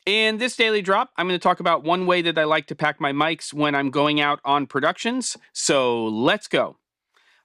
In this daily drop, I'm going to talk about one way that I like to pack my mics when I'm going out on productions. So let's go.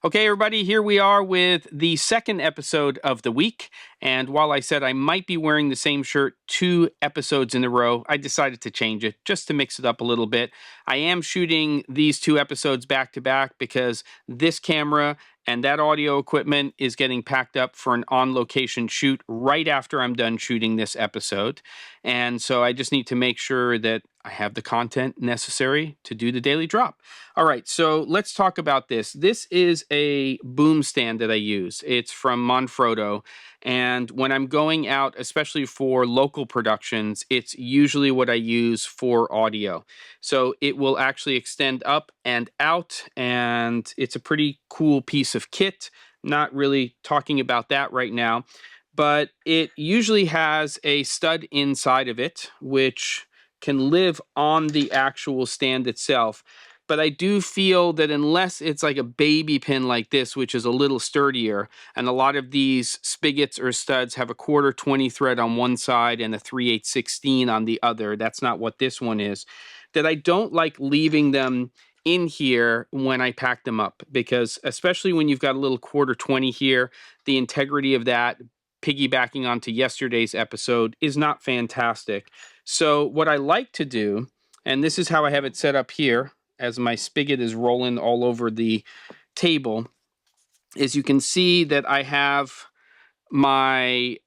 Okay, everybody, here we are with the second episode of the week. And while I said I might be wearing the same shirt 2 episodes in a row, I decided to change it just to mix it up a little bit. I am shooting these 2 episodes back to back because this camera and that audio equipment is getting packed up for an on-location shoot right after I'm done shooting this episode. And so I just need to make sure that I have the content necessary to do the daily drop. All right, so let's talk about this. This is a boom stand that I use. It's from Manfrotto. And when I'm going out, especially for local productions, it's usually what I use for audio. So it will actually extend up and out, and it's a pretty cool piece of kit. Not really talking about that right now, but it usually has a stud inside of it, which can live on the actual stand itself. But I do feel that unless it's like a baby pin like this, which is a little sturdier, and a lot of these spigots or studs have a 1/4 20 thread on one side and a 3/8 16 on the other, that's not what this one is, that I don't like leaving them in here when I pack them up, because especially when you've got a little 1/4 20 here, the integrity of that, piggybacking onto yesterday's episode, is not fantastic. So what I like to do, and this is how I have it set up here, as my spigot is rolling all over the table, is you can see that I have my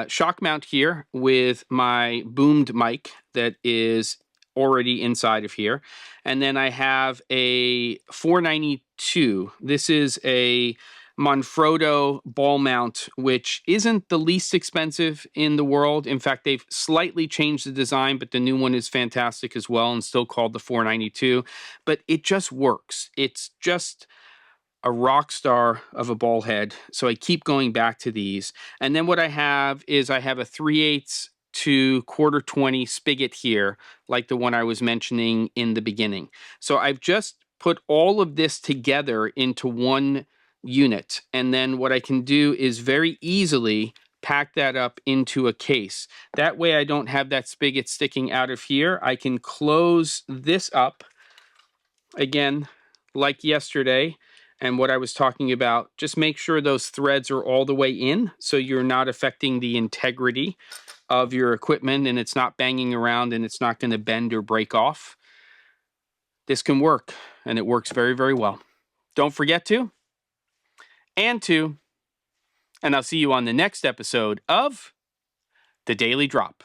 shock mount here with my boomed mic that is already inside of here. And then I have a 492. This is a Manfrotto ball mount, which isn't the least expensive in the world. In fact, they've slightly changed the design, but the new one is fantastic as well and still called the 492. But it just works. It's just a rock star of a ball head. So I keep going back to these. And then what I have is I have a 3/8 to 1/4 20 spigot here, like the one I was mentioning in the beginning. So I've just put all of this together into one unit. And then what I can do is very easily pack that up into a case. That way I don't have that spigot sticking out of here. I can close this up again, like yesterday, and what I was talking about. Just make sure those threads are all the way in so you're not affecting the integrity of your equipment and it's not banging around and it's not going to bend or break off. This can work, and it works very, very well. Don't forget to, and I'll see you on the next episode of The Daily Drop.